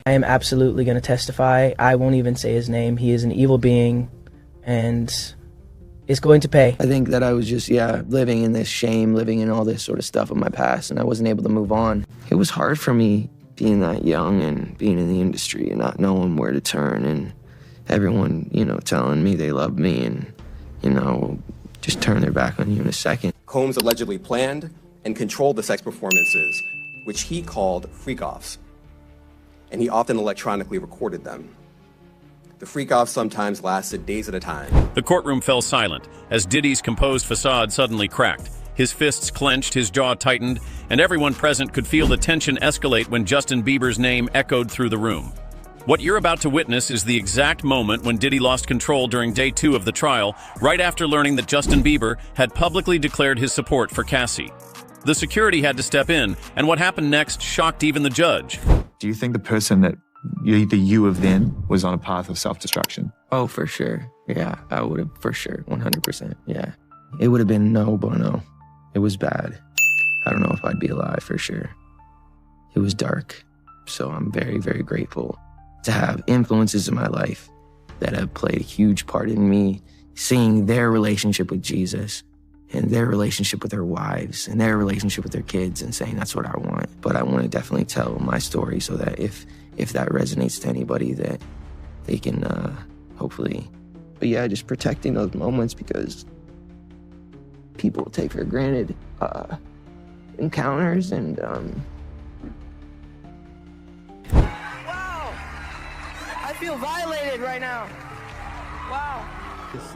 I am absolutely going to testify. I won't even say his name. He is an evil being and is going to pay. I think that I was just, living in this shame, living in all this sort of stuff of my past, and I wasn't able to move on. It was hard for me being that young and being in the industry and not knowing where to turn, and everyone, telling me they love me and, just turn their back on you in a second. Combs allegedly planned and controlled the sex performances, which he called freak-offs, and he often electronically recorded them. The freak-offs sometimes lasted days at a time. The courtroom fell silent as Diddy's composed facade suddenly cracked. His fists clenched, his jaw tightened, and everyone present could feel the tension escalate when Justin Bieber's name echoed through the room. What you're about to witness is the exact moment when Diddy lost control during day 2 of the trial, right after learning that Justin Bieber had publicly declared his support for Cassie. The security had to step in, and what happened next shocked even the judge. Do you think the person that the you of then was on a path of self-destruction? Oh, for sure. Yeah, I would have, for sure, 100%. Yeah. It would have been no bueno. It was bad. I don't know if I'd be alive for sure. It was dark. So I'm very, very grateful to have influences in my life that have played a huge part in me seeing their relationship with Jesus and their relationship with their wives and their relationship with their kids and saying that's what I want. But I want to definitely tell my story so that if that resonates to anybody, that they can hopefully. But yeah, just protecting those moments because people take for granted encounters and Wow! I feel violated right now. Wow.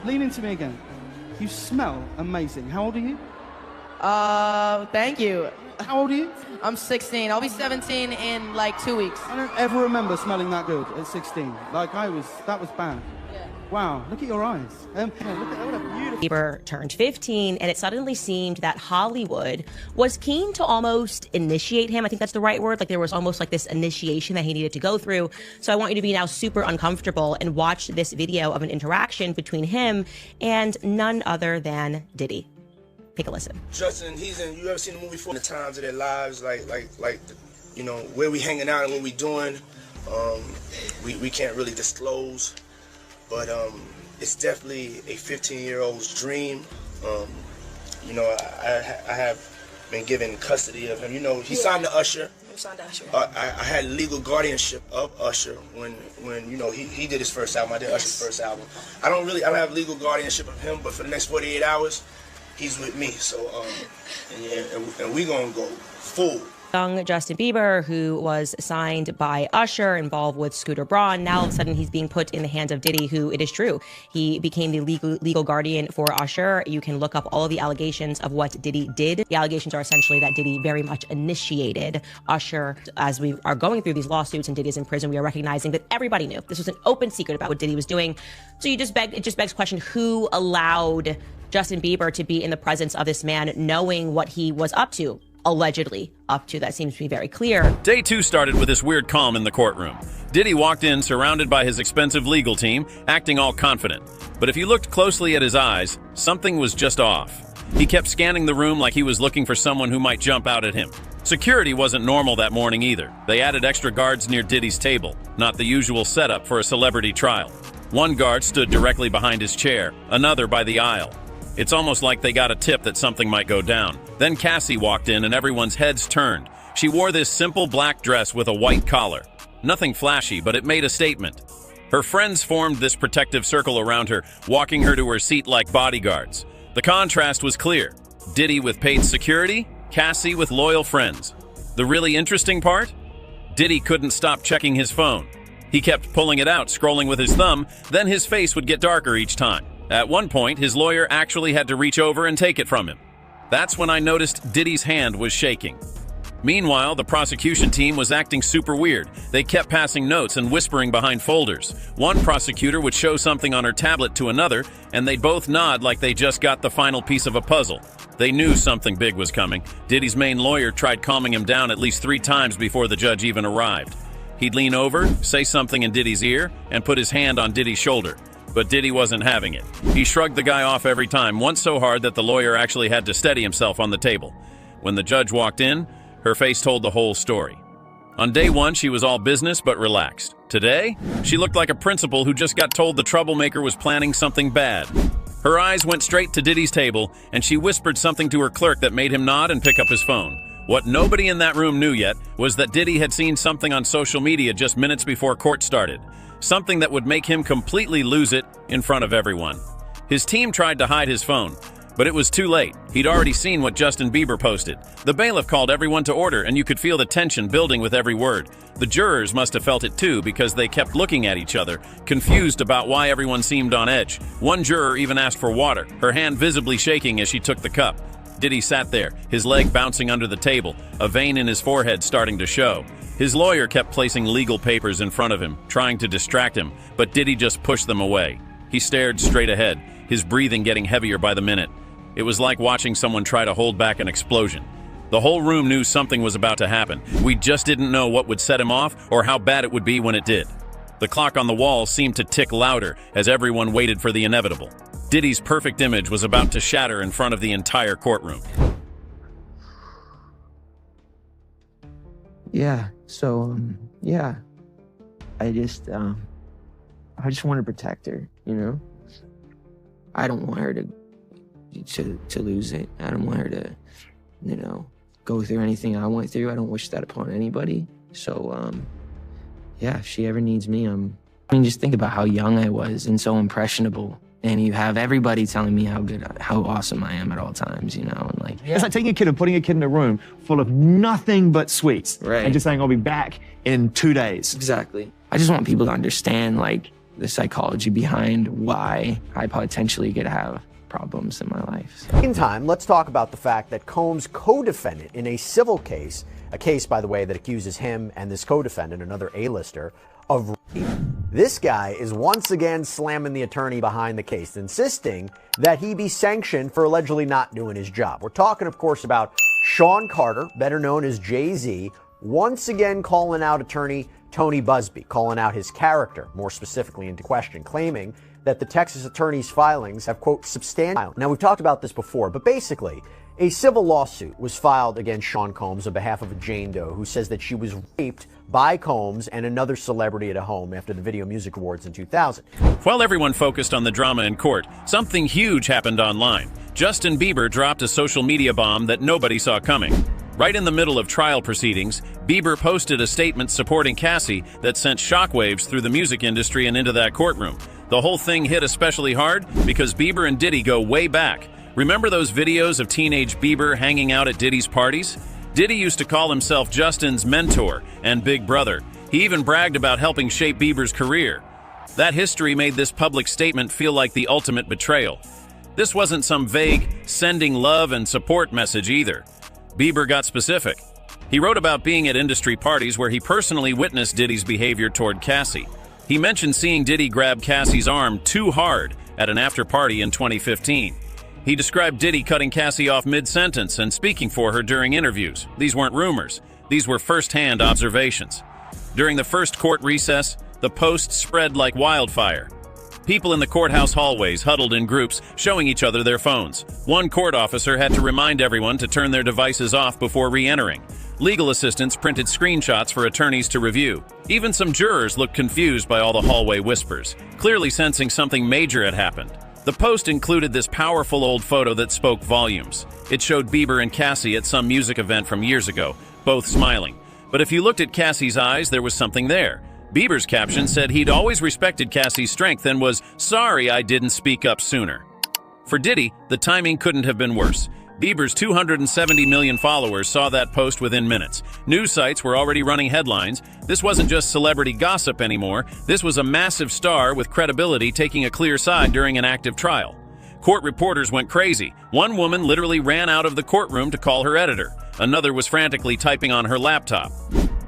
Lean into me again. You smell amazing. How old are you? Thank you. How old are you? I'm 16. I'll be 17 in like 2 weeks. I don't ever remember smelling that good at 16. Like that was bad. Yeah. Wow, look at your eyes. Look at what a beautiful... Bieber turned 15, and it suddenly seemed that Hollywood was keen to almost initiate him. I think that's the right word. Like there was almost like this initiation that he needed to go through. So I want you to be now super uncomfortable and watch this video of an interaction between him and none other than Diddy. Take a listen. Justin, you ever seen the movie For the Times of Their Lives, like where we hanging out and what we doing, we can't really disclose, but it's definitely a 15-year-old's dream. I have been given custody of him. He signed to Usher. I had legal guardianship of Usher when he did his first album. I did Usher's first album. I don't have legal guardianship of him, but for the next 48 hours, he's with me. So and we gonna go full. Young Justin Bieber, who was signed by Usher, involved with Scooter Braun. Now all of a sudden he's being put in the hands of Diddy, who, it is true, he became the legal guardian for Usher. You can look up all of the allegations of what Diddy did. The allegations are essentially that Diddy very much initiated Usher. As we are going through these lawsuits and Diddy is in prison, we are recognizing that everybody knew. This was an open secret about what Diddy was doing. So it just begs the question, who allowed Justin Bieber to be in the presence of this man knowing what he was up to? Allegedly up to. That seems to be very clear. Day 2 started with this weird calm in the courtroom. Diddy walked in surrounded by his expensive legal team, acting all confident. But if you looked closely at his eyes, something was just off. He kept scanning the room like he was looking for someone who might jump out at him. Security wasn't normal that morning either. They added extra guards near Diddy's table, not the usual setup for a celebrity trial. One guard stood directly behind his chair, another by the aisle. It's almost like they got a tip that something might go down. Then Cassie walked in and everyone's heads turned. She wore this simple black dress with a white collar. Nothing flashy, but it made a statement. Her friends formed this protective circle around her, walking her to her seat like bodyguards. The contrast was clear. Diddy with paid security, Cassie with loyal friends. The really interesting part? Diddy couldn't stop checking his phone. He kept pulling it out, scrolling with his thumb, then his face would get darker each time. At one point, his lawyer actually had to reach over and take it from him. That's when I noticed Diddy's hand was shaking. Meanwhile, the prosecution team was acting super weird. They kept passing notes and whispering behind folders. One prosecutor would show something on her tablet to another, and they'd both nod like they just got the final piece of a puzzle. They knew something big was coming. Diddy's main lawyer tried calming him down at least 3 times before the judge even arrived. He'd lean over, say something in Diddy's ear, and put his hand on Diddy's shoulder. But Diddy wasn't having it. He shrugged the guy off every time, once so hard that the lawyer actually had to steady himself on the table. When the judge walked in, her face told the whole story. On day one, she was all business but relaxed. Today, she looked like a principal who just got told the troublemaker was planning something bad. Her eyes went straight to Diddy's table, and she whispered something to her clerk that made him nod and pick up his phone. What nobody in that room knew yet was that Diddy had seen something on social media just minutes before court started. Something that would make him completely lose it in front of everyone. His team tried to hide his phone, but it was too late. He'd already seen what Justin Bieber posted. The bailiff called everyone to order, and you could feel the tension building with every word. The jurors must have felt it too, because they kept looking at each other, confused about why everyone seemed on edge. One juror even asked for water, her hand visibly shaking as she took the cup. Diddy sat there, his leg bouncing under the table, a vein in his forehead starting to show. His lawyer kept placing legal papers in front of him, trying to distract him, but Diddy just pushed them away. He stared straight ahead, his breathing getting heavier by the minute. It was like watching someone try to hold back an explosion. The whole room knew something was about to happen. We just didn't know what would set him off or how bad it would be when it did. The clock on the wall seemed to tick louder as everyone waited for the inevitable. Diddy's perfect image was about to shatter in front of the entire courtroom. Yeah, so, yeah. I just want to protect her, you know? I don't want her to lose it. I don't want her to, you know, go through anything I went through. I don't wish that upon anybody. So, yeah, if she ever needs me, I mean, just think about how young I was and so impressionable. And you have everybody telling me how awesome I am at all times, you know? And like, yeah. It's like taking a kid and putting a kid in a room full of nothing but sweets. Right. And just saying, I'll be back in 2 days. Exactly. I just want people to understand, like, the psychology behind why I potentially could have problems in my life. So. Meantime, let's talk about the fact that Combs' co-defendant in a civil case, a case, by the way, that accuses him and this co-defendant, another A-lister, of rape. This guy is once again slamming the attorney behind the case, insisting that he be sanctioned for allegedly not doing his job. We're talking, of course, about Sean Carter, better known as Jay-Z, once again calling out attorney Tony Busby, calling out his character, more specifically into question, claiming that the Texas attorney's filings have, quote, substantial. Now, we've talked about this before, but basically, a civil lawsuit was filed against Sean Combs on behalf of a Jane Doe who says that she was raped by Combs and another celebrity at a home after the Video Music Awards in 2000. While everyone focused on the drama in court, something huge happened online. Justin Bieber dropped a social media bomb that nobody saw coming. Right in the middle of trial proceedings, Bieber posted a statement supporting Cassie that sent shockwaves through the music industry and into that courtroom. The whole thing hit especially hard because Bieber and Diddy go way back. Remember those videos of teenage Bieber hanging out at Diddy's parties? Diddy used to call himself Justin's mentor and big brother. He even bragged about helping shape Bieber's career. That history made this public statement feel like the ultimate betrayal. This wasn't some vague, sending love and support message either. Bieber got specific. He wrote about being at industry parties where he personally witnessed Diddy's behavior toward Cassie. He mentioned seeing Diddy grab Cassie's arm too hard at an after-party in 2015. He described Diddy cutting Cassie off mid-sentence and speaking for her during interviews. These weren't rumors. These were first-hand observations. During the first court recess, the post spread like wildfire. People in the courthouse hallways huddled in groups, showing each other their phones. One court officer had to remind everyone to turn their devices off before re-entering. Legal assistants printed screenshots for attorneys to review. Even some jurors looked confused by all the hallway whispers, clearly sensing something major had happened. The post included this powerful old photo that spoke volumes. It showed Bieber and Cassie at some music event from years ago, both smiling. But if you looked at Cassie's eyes, there was something there. Bieber's caption said he'd always respected Cassie's strength and was sorry I didn't speak up sooner. For Diddy, the timing couldn't have been worse. Bieber's 270 million followers saw that post within minutes. News sites were already running headlines. This wasn't just celebrity gossip anymore. This was a massive star with credibility taking a clear side during an active trial. Court reporters went crazy. One woman literally ran out of the courtroom to call her editor. Another was frantically typing on her laptop.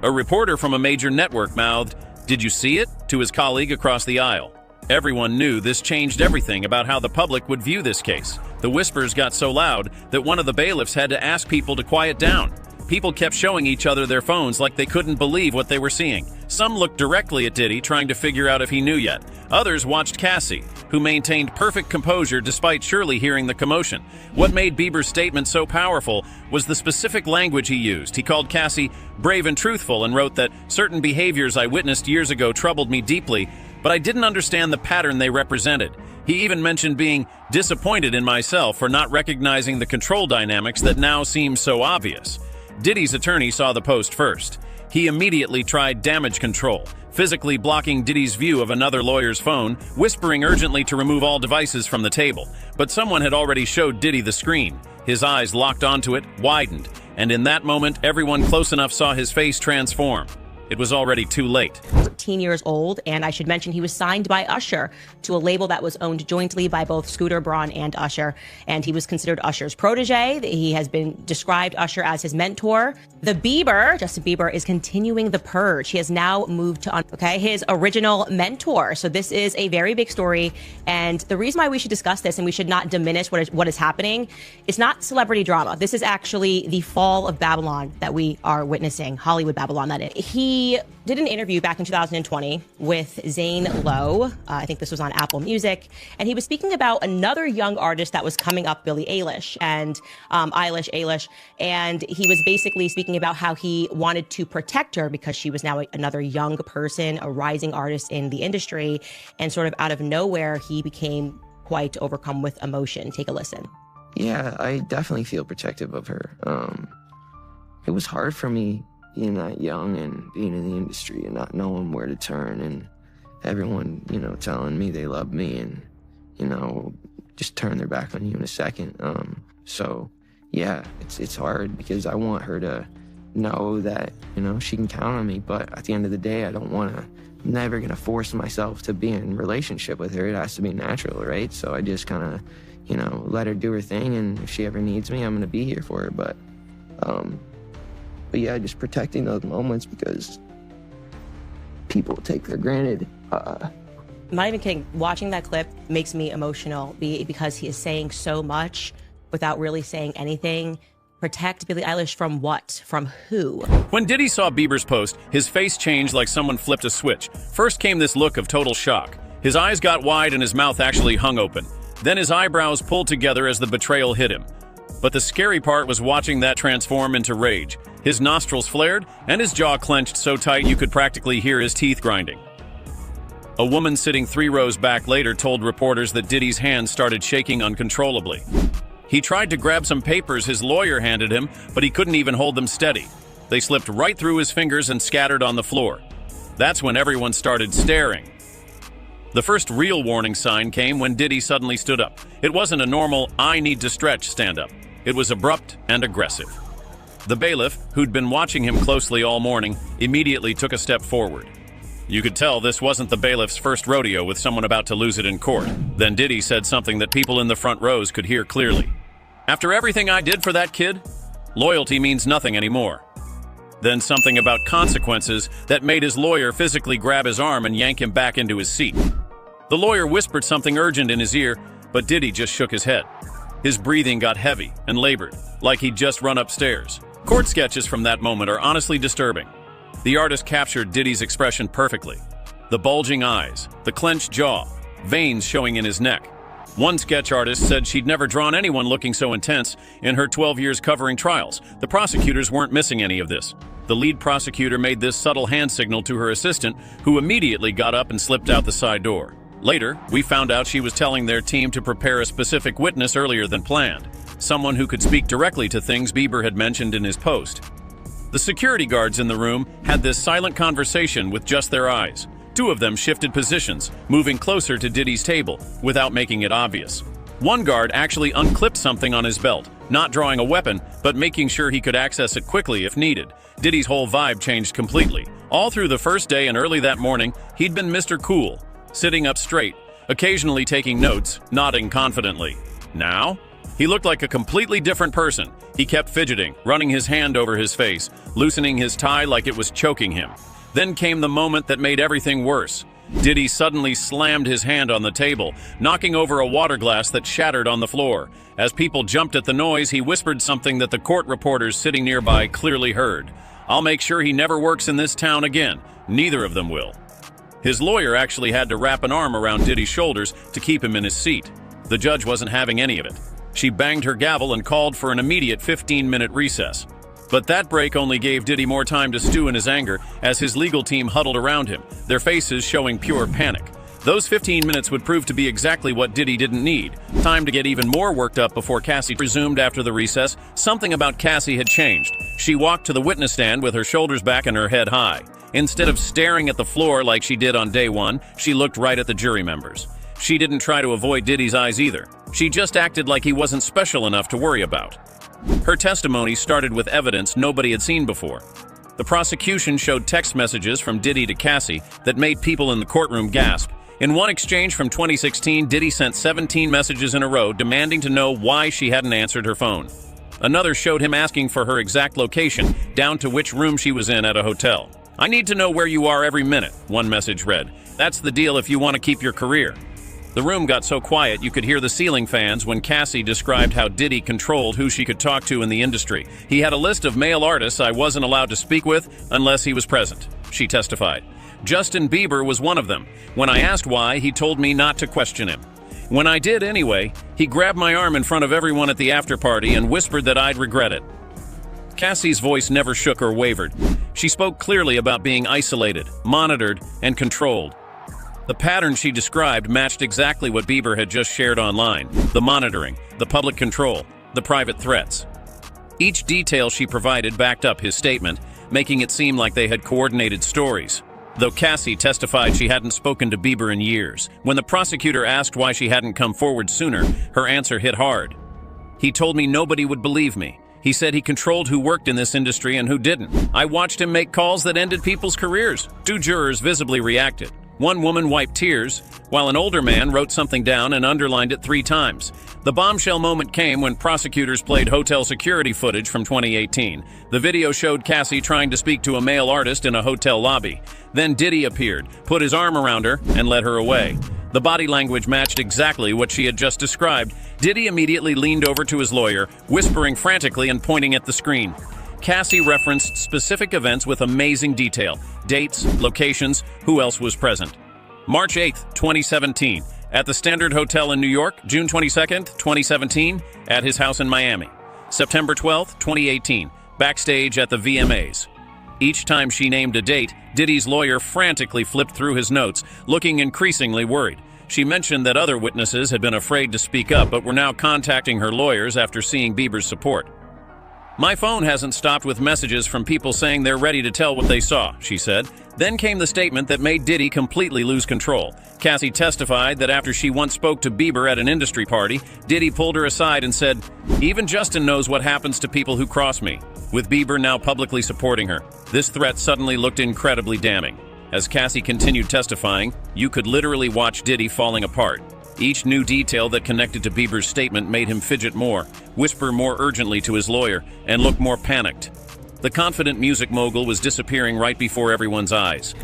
A reporter from a major network mouthed, "Did you see it?" to his colleague across the aisle. Everyone knew this changed everything about how the public would view this case. The whispers got so loud that one of the bailiffs had to ask people to quiet down. People kept showing each other their phones like they couldn't believe what they were seeing. Some looked directly at Diddy, trying to figure out if he knew yet. Others watched Cassie, who maintained perfect composure despite surely hearing the commotion. What made Bieber's statement so powerful was the specific language he used. He called Cassie brave and truthful and wrote that certain behaviors I witnessed years ago troubled me deeply, but I didn't understand the pattern they represented. He even mentioned being disappointed in myself for not recognizing the control dynamics that now seem so obvious. Diddy's attorney saw the post first. He immediately tried damage control, physically blocking Diddy's view of another lawyer's phone, whispering urgently to remove all devices from the table. But someone had already showed Diddy the screen. His eyes locked onto it, widened, and in that moment, everyone close enough saw his face transform. It was already too late. 13 years old, and I should mention he was signed by Usher to a label that was owned jointly by both Scooter Braun and Usher, and he was considered Usher's protege. He has been described Usher as his mentor. The Bieber, Justin Bieber, is continuing the purge. He has now moved to his original mentor. So this is a very big story, and the reason why we should discuss this and we should not diminish what is happening, it's not celebrity drama. This is actually the fall of Babylon that we are witnessing, Hollywood Babylon, that is. He did an interview back in 2020 with Zane Lowe. I think this was on Apple Music. And he was speaking about another young artist that was coming up, Billie Eilish, and Eilish. And he was basically speaking about how he wanted to protect her because she was now another young person, a rising artist in the industry. And sort of out of nowhere, he became quite overcome with emotion. Take a listen. Yeah, I definitely feel protective of her. It was hard for me being that young and being in the industry and not knowing where to turn, and everyone, telling me they love me and, just turn their back on you in a second. So yeah, it's hard because I want her to know that, she can count on me. But at the end of the day, I'm never gonna force myself to be in a relationship with her. It has to be natural, right? So I just kind of, let her do her thing, and if she ever needs me, I'm gonna be here for her. But yeah, just protecting those moments because people take for granted. I'm not even kidding. Watching that clip makes me emotional because he is saying so much without really saying anything. Protect Billie Eilish from what? From who? When Diddy saw Bieber's post, his face changed like someone flipped a switch. First came this look of total shock. His eyes got wide and his mouth actually hung open. Then his eyebrows pulled together as the betrayal hit him. But the scary part was watching that transform into rage. His nostrils flared, and his jaw clenched so tight you could practically hear his teeth grinding. A woman sitting 3 rows back later told reporters that Diddy's hands started shaking uncontrollably. He tried to grab some papers his lawyer handed him, but he couldn't even hold them steady. They slipped right through his fingers and scattered on the floor. That's when everyone started staring. The first real warning sign came when Diddy suddenly stood up. It wasn't a normal, I need to stretch stand-up. It was abrupt and aggressive. The bailiff, who'd been watching him closely all morning, immediately took a step forward. You could tell this wasn't the bailiff's first rodeo with someone about to lose it in court. Then Diddy said something that people in the front rows could hear clearly. After everything I did for that kid, loyalty means nothing anymore. Then something about consequences that made his lawyer physically grab his arm and yank him back into his seat. The lawyer whispered something urgent in his ear, but Diddy just shook his head. His breathing got heavy and labored, like he'd just run upstairs. Court sketches from that moment are honestly disturbing. The artist captured Diddy's expression perfectly. The bulging eyes, the clenched jaw, veins showing in his neck. One sketch artist said she'd never drawn anyone looking so intense in her 12 years covering trials. The prosecutors weren't missing any of this. The lead prosecutor made this subtle hand signal to her assistant, who immediately got up and slipped out the side door. Later, we found out she was telling their team to prepare a specific witness earlier than planned, someone who could speak directly to things Bieber had mentioned in his post. The security guards in the room had this silent conversation with just their eyes. 2 of them shifted positions, moving closer to Diddy's table without making it obvious. One guard actually unclipped something on his belt, not drawing a weapon, but making sure he could access it quickly if needed. Diddy's whole vibe changed completely. All through the first day and early that morning, he'd been Mr. Cool, sitting up straight, occasionally taking notes, nodding confidently. Now, he looked like a completely different person. He kept fidgeting, running his hand over his face, loosening his tie like it was choking him. Then came the moment that made everything worse. Diddy suddenly slammed his hand on the table, knocking over a water glass that shattered on the floor. As people jumped at the noise, he whispered something that the court reporters sitting nearby clearly heard. "I'll make sure he never works in this town again. Neither of them will." His lawyer actually had to wrap an arm around Diddy's shoulders to keep him in his seat. The judge wasn't having any of it. She banged her gavel and called for an immediate 15-minute recess. But that break only gave Diddy more time to stew in his anger as his legal team huddled around him, their faces showing pure panic. Those 15 minutes would prove to be exactly what Diddy didn't need. Time to get even more worked up before Cassie resumed after the recess. Something about Cassie had changed. She walked to the witness stand with her shoulders back and her head high. Instead of staring at the floor like she did on day one, she looked right at the jury members. She didn't try to avoid Diddy's eyes either. She just acted like he wasn't special enough to worry about. Her testimony started with evidence nobody had seen before. The prosecution showed text messages from Diddy to Cassie that made people in the courtroom gasp. In one exchange from 2016, Diddy sent 17 messages in a row demanding to know why she hadn't answered her phone. Another showed him asking for her exact location, down to which room she was in at a hotel. "I need to know where you are every minute," one message read. "That's the deal if you want to keep your career." The room got so quiet you could hear the ceiling fans when Cassie described how Diddy controlled who she could talk to in the industry. "He had a list of male artists I wasn't allowed to speak with unless he was present," she testified. "Justin Bieber was one of them. When I asked why, he told me not to question him. When I did anyway, he grabbed my arm in front of everyone at the after party and whispered that I'd regret it." Cassie's voice never shook or wavered. She spoke clearly about being isolated, monitored, and controlled. The pattern she described matched exactly what Bieber had just shared online: the monitoring, the public control, the private threats. Each detail she provided backed up his statement, making it seem like they had coordinated stories. Though Cassie testified she hadn't spoken to Bieber in years, when the prosecutor asked why she hadn't come forward sooner, her answer hit hard. "He told me nobody would believe me. He said he controlled who worked in this industry and who didn't. I watched him make calls that ended people's careers." Two jurors visibly reacted. One woman wiped tears, while an older man wrote something down and underlined it 3 times. The bombshell moment came when prosecutors played hotel security footage from 2018. The video showed Cassie trying to speak to a male artist in a hotel lobby. Then Diddy appeared, put his arm around her, and led her away. The body language matched exactly what she had just described. Diddy immediately leaned over to his lawyer, whispering frantically and pointing at the screen. Cassie referenced specific events with amazing detail: dates, locations, who else was present. March 8, 2017, at the Standard Hotel in New York. June 22, 2017, at his house in Miami. September 12, 2018, backstage at the VMAs. Each time she named a date, Diddy's lawyer frantically flipped through his notes, looking increasingly worried. She mentioned that other witnesses had been afraid to speak up but were now contacting her lawyers after seeing Bieber's support. "My phone hasn't stopped with messages from people saying they're ready to tell what they saw," she said. Then came the statement that made Diddy completely lose control. Cassie testified that after she once spoke to Bieber at an industry party, Diddy pulled her aside and said, "Even Justin knows what happens to people who cross me." With Bieber now publicly supporting her, this threat suddenly looked incredibly damning. As Cassie continued testifying, you could literally watch Diddy falling apart. Each new detail that connected to Bieber's statement made him fidget more, whisper more urgently to his lawyer, and look more panicked. The confident music mogul was disappearing right before everyone's eyes.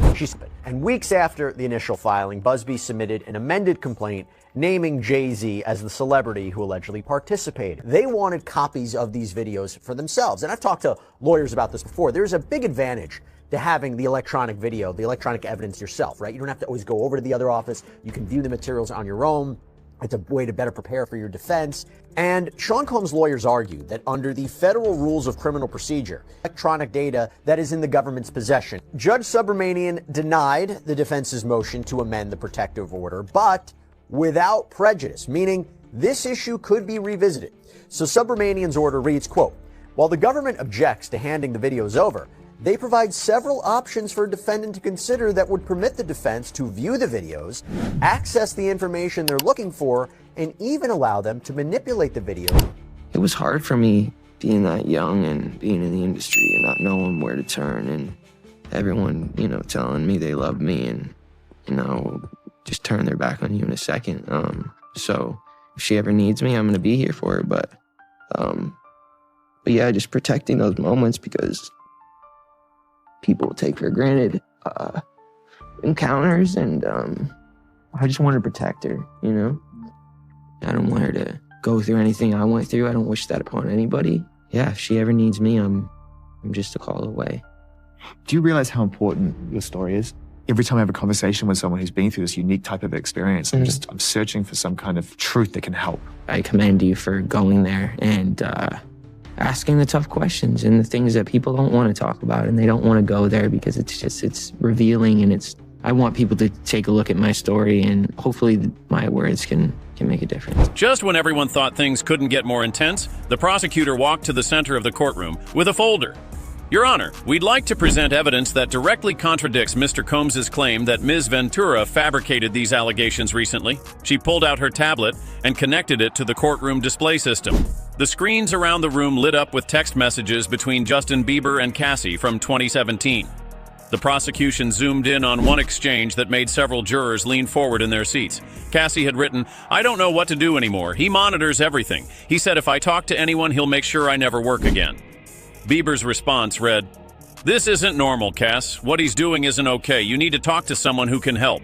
And weeks after the initial filing, Busby submitted an amended complaint naming Jay-Z as the celebrity who allegedly participated. They wanted copies of these videos for themselves. And I've talked to lawyers about this before. There's a big advantage to having the electronic video, the electronic evidence yourself, right? You don't have to always go over to the other office. You can view the materials on your own. It's a way to better prepare for your defense. And Sean Combs' lawyers argue that under the federal rules of criminal procedure, electronic data that is in the government's possession, Judge Subramanian denied the defense's motion to amend the protective order, but without prejudice, meaning this issue could be revisited. So Subramanian's order reads, quote, "While the government objects to handing the videos over, they provide several options for a defendant to consider that would permit the defense to view the videos, access the information they're looking for, and even allow them to manipulate the video." It was hard for me being that young and being in the industry and not knowing where to turn, and everyone, telling me they love me and, just turn their back on you in a second. So if she ever needs me, I'm going to be here for her. But yeah, just protecting those moments, because people take for granted encounters, and I just want to protect her, I don't want her to go through anything I went through. I don't wish that upon anybody. Yeah, if she ever needs me, I'm just a call away. Do you realize how important your story is? every time I have a conversation with someone who's been through this unique type of experience, I'm searching for some kind of truth that can help. I commend you for going there and asking the tough questions and the things that people don't want to talk about, and they don't want to go there because it's revealing, and I want people to take a look at my story, and hopefully my words can make a difference. Just when everyone thought things couldn't get more intense, the prosecutor walked to the center of the courtroom with a folder. Your Honor, we'd like to present evidence that directly contradicts Mr. Combs's claim that Ms. Ventura fabricated these allegations recently. She pulled out her tablet and connected it to the courtroom display system. The screens around the room lit up with text messages between Justin Bieber and Cassie from 2017. The prosecution zoomed in on one exchange that made several jurors lean forward in their seats. Cassie had written, "I don't know what to do anymore. He monitors everything. He said if I talk to anyone, he'll make sure I never work again." Bieber's response read, "This isn't normal, Cass. What he's doing isn't okay. You need to talk to someone who can help."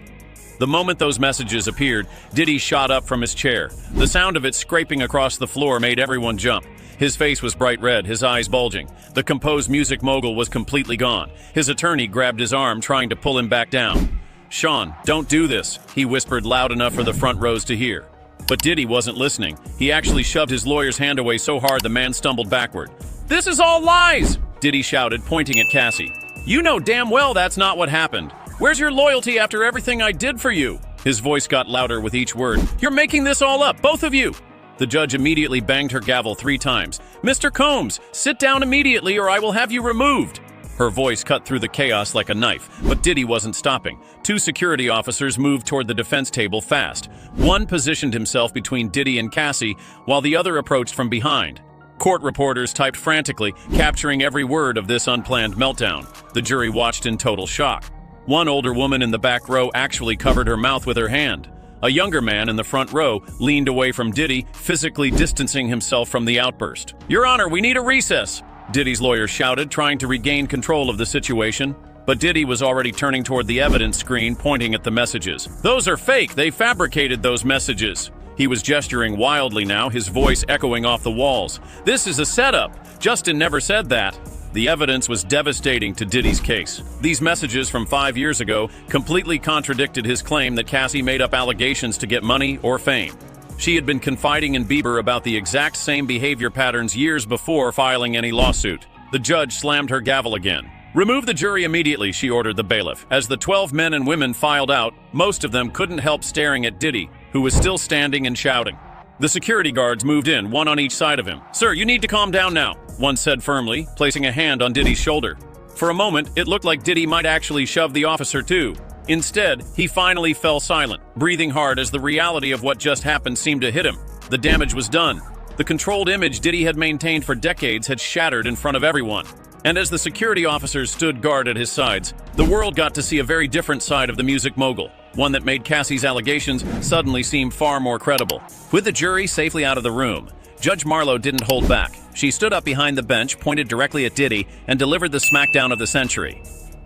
The moment those messages appeared, Diddy shot up from his chair. The sound of it scraping across the floor made everyone jump. His face was bright red, his eyes bulging. The composed music mogul was completely gone. His attorney grabbed his arm, trying to pull him back down. "Sean, don't do this," he whispered loud enough for the front rows to hear. But Diddy wasn't listening. He actually shoved his lawyer's hand away so hard the man stumbled backward. "This is all lies!" Diddy shouted, pointing at Cassie. "You know damn well that's not what happened. Where's your loyalty after everything I did for you?" His voice got louder with each word. "You're making this all up, both of you!" The judge immediately banged her gavel 3 times. "Mr. Combs, sit down immediately or I will have you removed." Her voice cut through the chaos like a knife, but Diddy wasn't stopping. 2 security officers moved toward the defense table fast. One positioned himself between Diddy and Cassie, while the other approached from behind. Court reporters typed frantically, capturing every word of this unplanned meltdown. The jury watched in total shock. One older woman in the back row actually covered her mouth with her hand. A younger man in the front row leaned away from Diddy, physically distancing himself from the outburst. "Your Honor, we need a recess," Diddy's lawyer shouted, trying to regain control of the situation. But Diddy was already turning toward the evidence screen, pointing at the messages. "Those are fake. They fabricated those messages." He was gesturing wildly now, his voice echoing off the walls. "This is a setup. Justin never said that." The evidence was devastating to Diddy's case. These messages from 5 years ago completely contradicted his claim that Cassie made up allegations to get money or fame. She had been confiding in Bieber about the exact same behavior patterns years before filing any lawsuit. The judge slammed her gavel again. "Remove the jury immediately," she ordered the bailiff. As the 12 men and women filed out, most of them couldn't help staring at Diddy, who was still standing and shouting. The security guards moved in, one on each side of him. "Sir, you need to calm down now," one said firmly, placing a hand on Diddy's shoulder. For a moment, it looked like Diddy might actually shove the officer too. Instead, he finally fell silent, breathing hard as the reality of what just happened seemed to hit him. The damage was done. The controlled image Diddy had maintained for decades had shattered in front of everyone. And as the security officers stood guard at his sides, the world got to see a very different side of the music mogul, one that made Cassie's allegations suddenly seem far more credible. With the jury safely out of the room, Judge Marlowe didn't hold back. She stood up behind the bench, pointed directly at Diddy, and delivered the smackdown of the century.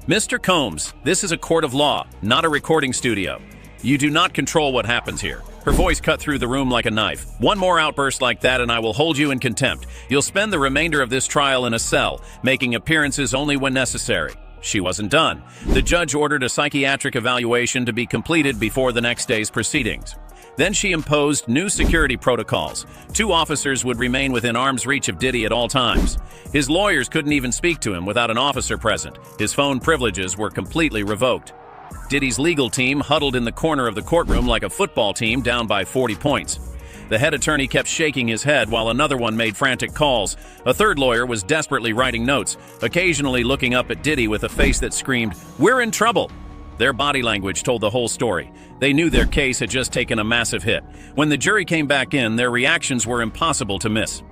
"Mr. Combs, this is a court of law, not a recording studio. You do not control what happens here." Her voice cut through the room like a knife. "One more outburst like that and I will hold you in contempt. You'll spend the remainder of this trial in a cell, making appearances only when necessary." She wasn't done. The judge ordered a psychiatric evaluation to be completed before the next day's proceedings. Then she imposed new security protocols. 2 officers would remain within arm's reach of Diddy at all times. His lawyers couldn't even speak to him without an officer present. His phone privileges were completely revoked. Diddy's legal team huddled in the corner of the courtroom like a football team down by 40 points. The head attorney kept shaking his head while another one made frantic calls. A third lawyer was desperately writing notes, occasionally looking up at Diddy with a face that screamed, "We're in trouble." Their body language told the whole story. They knew their case had just taken a massive hit. When the jury came back in, their reactions were impossible to miss.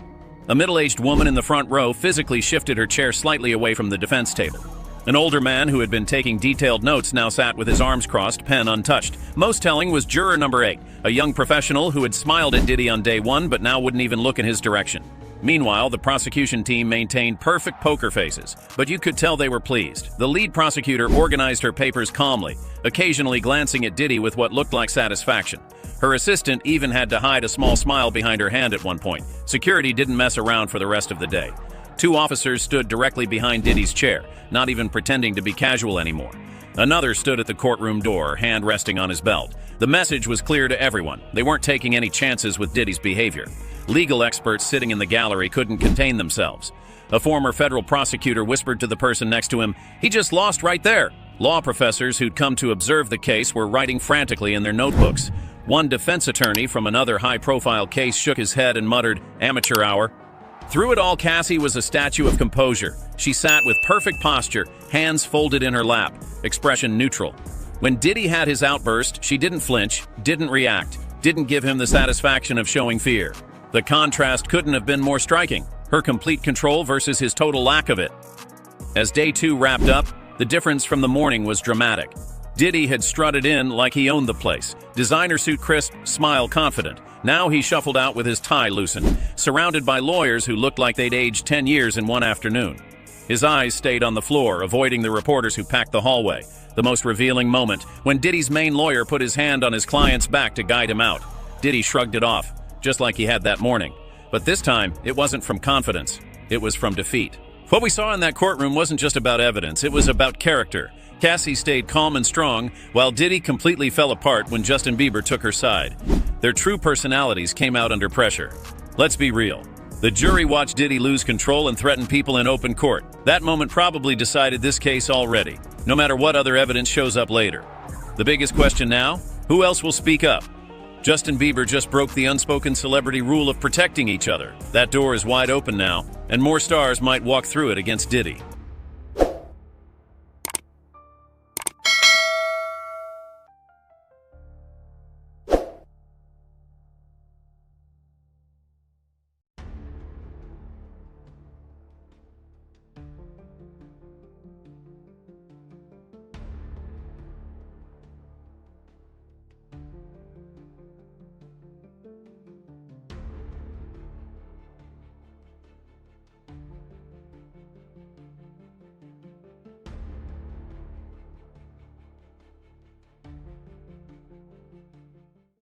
A middle-aged woman in the front row physically shifted her chair slightly away from the defense table. An older man who had been taking detailed notes now sat with his arms crossed, pen untouched. Most telling was juror number 8, a young professional who had smiled at Diddy on day 1 but now wouldn't even look in his direction. Meanwhile, the prosecution team maintained perfect poker faces, but you could tell they were pleased. The lead prosecutor organized her papers calmly, occasionally glancing at Diddy with what looked like satisfaction. Her assistant even had to hide a small smile behind her hand at one point. Security didn't mess around for the rest of the day. 2 officers stood directly behind Diddy's chair, not even pretending to be casual anymore. Another stood at the courtroom door, hand resting on his belt. The message was clear to everyone. They weren't taking any chances with Diddy's behavior. Legal experts sitting in the gallery couldn't contain themselves. A former federal prosecutor whispered to the person next to him, "He just lost right there." Law professors who'd come to observe the case were writing frantically in their notebooks. One defense attorney from another high-profile case shook his head and muttered, "Amateur hour." Through it all, Cassie was a statue of composure. She sat with perfect posture, hands folded in her lap, expression neutral. When Diddy had his outburst, she didn't flinch, didn't react, didn't give him the satisfaction of showing fear. The contrast couldn't have been more striking, her complete control versus his total lack of it. As day 2 wrapped up, the difference from the morning was dramatic. Diddy had strutted in like he owned the place, designer suit crisp, smile confident. Now he shuffled out with his tie loosened, surrounded by lawyers who looked like they'd aged 10 years in one afternoon. His eyes stayed on the floor, avoiding the reporters who packed the hallway. The most revealing moment, when Diddy's main lawyer put his hand on his client's back to guide him out. Diddy shrugged it off, just like he had that morning. But this time, it wasn't from confidence. It was from defeat. What we saw in that courtroom wasn't just about evidence, it was about character. Cassie stayed calm and strong, while Diddy completely fell apart when Justin Bieber took her side. Their true personalities came out under pressure. Let's be real. The jury watched Diddy lose control and threaten people in open court. That moment probably decided this case already, no matter what other evidence shows up later. The biggest question now? Who else will speak up? Justin Bieber just broke the unspoken celebrity rule of protecting each other. That door is wide open now, and more stars might walk through it against Diddy.